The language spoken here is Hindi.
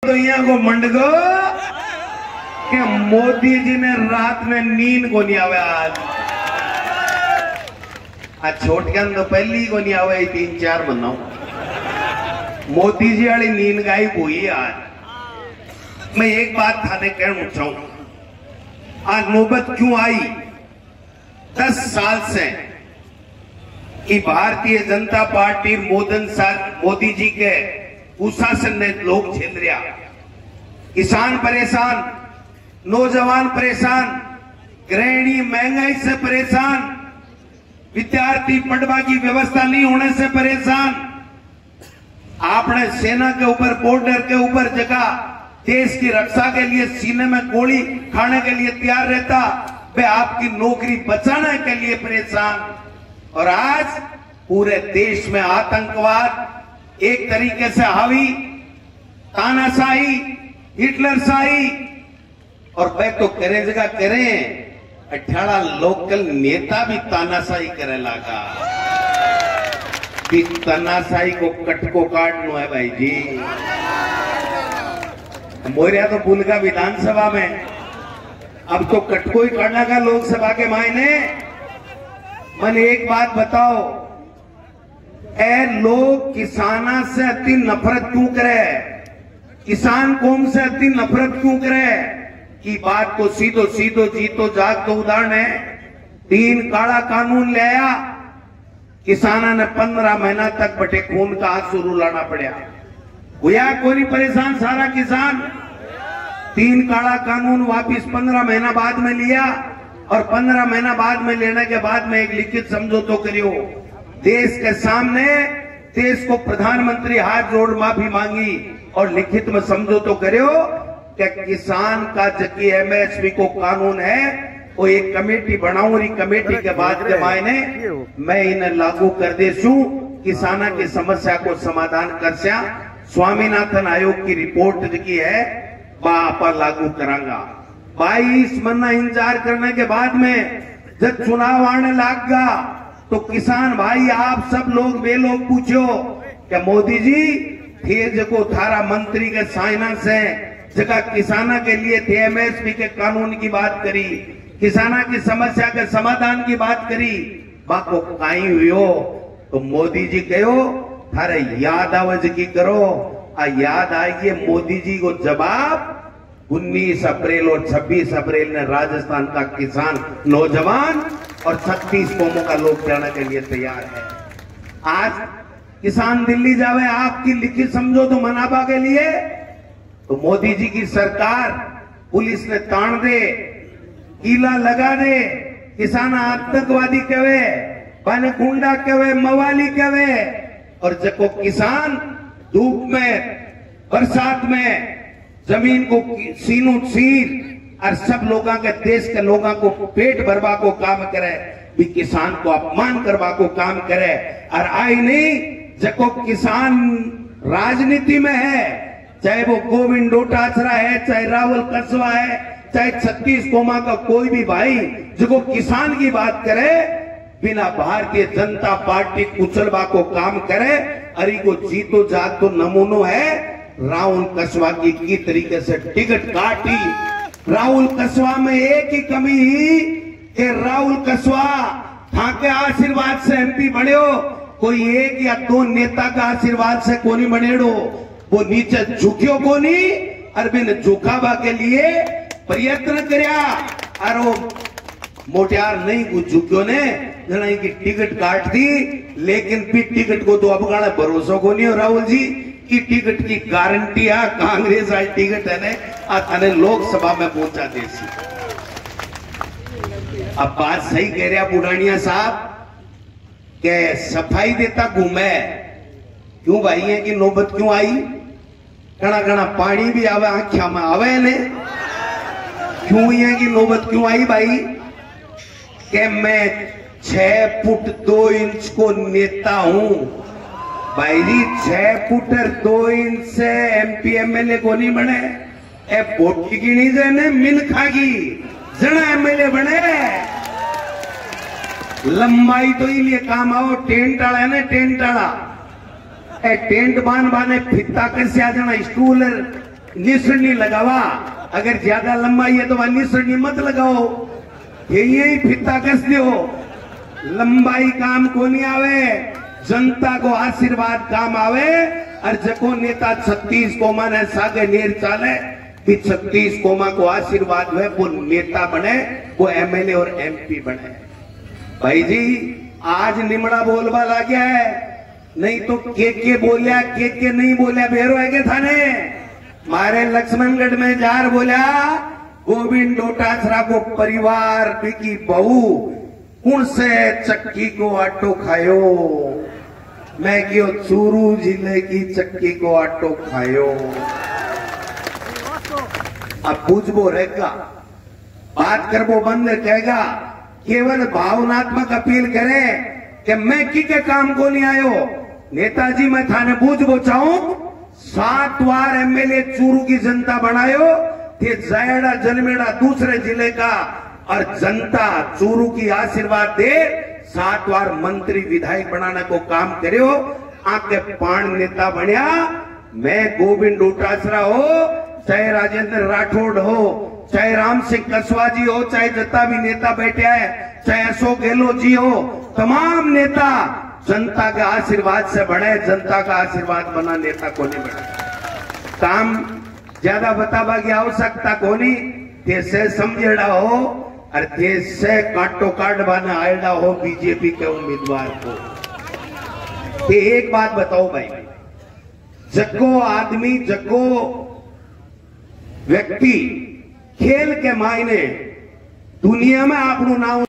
तो यहाँ को मंडगो कि मोदी जी ने रात में नींद को नहीं आवे आज छोटकन तो पहली को नहीं आवे 3-4 महीनों मोदी जी वाली नींद गायब हुई आज। मैं एक बात थाने कहना चाहूं आज नौबत क्यों आई 10 साल से कि भारतीय जनता पार्टी मोदी जी के कुशासन ने लोग झेल रहा, किसान परेशान, नौजवान परेशान, गृहिणी महंगाई से परेशान, विद्यार्थी पढ़वा की व्यवस्था नहीं होने से परेशान। आपने सेना के ऊपर बॉर्डर के ऊपर जगह देश की रक्षा के लिए सीने में गोली खाने के लिए तैयार रहता, वे आपकी नौकरी बचाने के लिए परेशान। और आज पूरे देश में आतंकवाद एक तरीके से हावी, तानाशाही, हिटलरशाही, और वे तो करे जगह करे 18 लोकल नेता भी तानाशाही करे लगा। तानाशाही को कटको काटना है भाई जी। मोरिया तो भूल गया विधानसभा में, अब तो कटको ही काटना का लोकसभा के मायने। मैंने एक बात बताओ, ए लोग किसाना से अति नफरत क्यों करे, किसान कौम से अति नफरत क्यों करे की बात को सीधो सीधो जीतो जाग तो उदाहरण है। 3 काला कानून ले आया, किसाना ने 15 महीना तक बटे खून का आंसू रुलाना पड़ा। हुआ कोई परेशान सारा किसान। 3 काला कानून वापिस 15 महीना बाद में लिया, और 15 महीना बाद में लेने के बाद में एक लिखित समझौता करियो देश के सामने। देश को प्रधानमंत्री हाथ जोड़ माफी मांगी और लिखित में समझौता करियो कि किसान का जबकि एमएसपी को कानून है वो एक कमेटी बनाऊं, कमेटी के बाद के मायने मैं इन्हें लागू कर देसू, किसाना की समस्या को समाधान कर स्या। स्वामीनाथन आयोग की रिपोर्ट की है वहां लागू करांगा। 22 महीना इंतजार करने के बाद में जब चुनाव आने लगा तो किसान भाई आप सब लोग वे लोग पूछो कि मोदी जी थे जो थारा मंत्री के साइनेंस है जगह किसाना के लिए थे, एमएसपी के कानून की बात करी, किसाना की समस्या के समाधान की बात करी, बाको काई हुई तो मोदी जी कहो थारे याद आवाज की करो। आ याद आएगी मोदी जी को जवाब 19 अप्रैल और 26 अप्रैल ने राजस्थान का किसान नौजवान और 36 कौमों का लोग जाने के लिए तैयार है। आज किसान दिल्ली जावे आपकी लिखित समझौता मनाबा के लिए तो मोदी जी की सरकार पुलिस ने तान दे, कीला लगा दे, किसान आतंकवादी कहे, पाने गुंडा कहे, मवाली कहे, और जब किसान धूप में बरसात में जमीन को सीनों सीर और सब लोगों के देश के लोगों को पेट भरवा को काम करे, भी किसान को अपमान करवा को काम करे। और आई नहीं जको किसान राजनीति में है, चाहे वो गोविंद डोटासरा है, चाहे राहुल कसवा है, चाहे 36 कोमा का कोई भी भाई जो किसान की बात करे, बिना भारतीय जनता पार्टी कुचलवा को काम करे, अरे को जीतो जाग तो नमूनो है राहुल कसवा की तरीके से टिकट काटी। राहुल कसवा में एक ही कमी ही कि राहुल कसवा था के आशीर्वाद से एमपी बने हो, कोई 1 या 2 नेता का आशीर्वाद से कोनी बनेड़ो, वो नीचे झुकियो कोनी, और बिन झुकावा के लिए प्रयत्न करया, और वो मोटियार नहीं कुछ झुकियो ने जना की टिकट काट दी, लेकिन फिर टिकट को तो अब गाना भरोसा को नहीं हो राहुल जी की टिकट की गारंटी है, कांग्रेस आई टिकट है ने लोकसभा में पहुंचा देसी। अब बात सही कह रहा बुढ़ानिया साहब के सफाई देता घूमे क्यों भाई है कि नौबत क्यों आई, घना घना पानी भी आवे आंखिया में आवे ने, क्यों है कि नौबत क्यों आई भाई कि मैं 6 फुट 2 इंच को नेता हूं भाई जी। 6 फुट 2 इंच से एमपी एमएलए को नहीं बने, ए बोटी की नहीं जाने मिल खागी जना एमएलए बने। लंबाई तो इसलिए काम आओ, टेंट आला है ना, टेंट आला टेंट बान बाने फिता कर से आ जाना, स्टूल निसरनी लगावा, अगर ज्यादा लंबाई है तो वह निसरनी मत लगाओ, यही फित्ता कस दो। लंबाई काम को नहीं आवे, जनता को आशीर्वाद काम आवे। और जको नेता 36 कोमा ने सागे नेर चाले कि 36 कोमा को आशीर्वाद हुए, वो नेता बने, वो एमएलए और एमपी बने। भाई जी आज निमड़ा बोलवा ला गया है, नहीं तो के बोलिया के नहीं बोलिया बेरो है के थाने मारे लक्ष्मणगढ़ में जार बोलिया गोविंद डोटासरा को परिवार की बहू कौन से चक्की को आटो खायो, मैं क्यों चूरू जिले की चक्की को आटो खायो। अब पूछबो रहेगा, बात करबो बंद कहेगा, केवल भावनात्मक अपील करे कि मैं की के काम को नहीं आयो। नेताजी मैं थाने पूछबो चाहूं, 7 बार एमएलए चूरू की जनता बनायो थे, जायड़ा जन्मेड़ा दूसरे जिले का, और जनता चूरू की आशीर्वाद दे 7 बार मंत्री विधायक बनाने को काम करो। आके पान नेता बनया, मैं गोविंद डोटासरा हो, चाहे राजेंद्र राठौड़ हो, चाहे राम सिंह कसवा जी हो, चाहे जितना भी नेता बैठे हैं, चाहे अशोक गहलोत जी हो, तमाम नेता जनता के आशीर्वाद से बढ़े, जनता का आशीर्वाद बना नेता को नहीं बढ़े। काम ज्यादा बतावा की आवश्यकता को नहीं, से समझेड़ा हो और देश से काटो काट बना आएड़ा हो बीजेपी के उम्मीदवार को। एक बात बताओ भाई, जको आदमी जको व्यक्ति खेल के मायने दुनिया में आपनु नाम